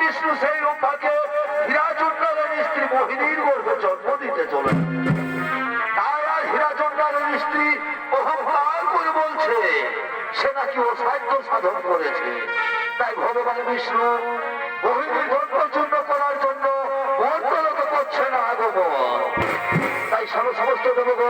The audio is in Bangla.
বিষ্ণু সেই রম্ভাকে হীরাচন্দ্রের স্ত্রী মোহিনীর গর্ভে জন্ম দিতে চলেন। তাই আর হীরাচন্দ্রের স্ত্রী অহংকার করে বলছে সে নাকি অসাধ্য সাধন করেছে। তাই ভগবান বিষ্ণু মোহিনীর ধর্মচূর্ণ করার জন্য মন্ত্রলোকে করছে না আগমন। তাই সমস্ত দেবগণ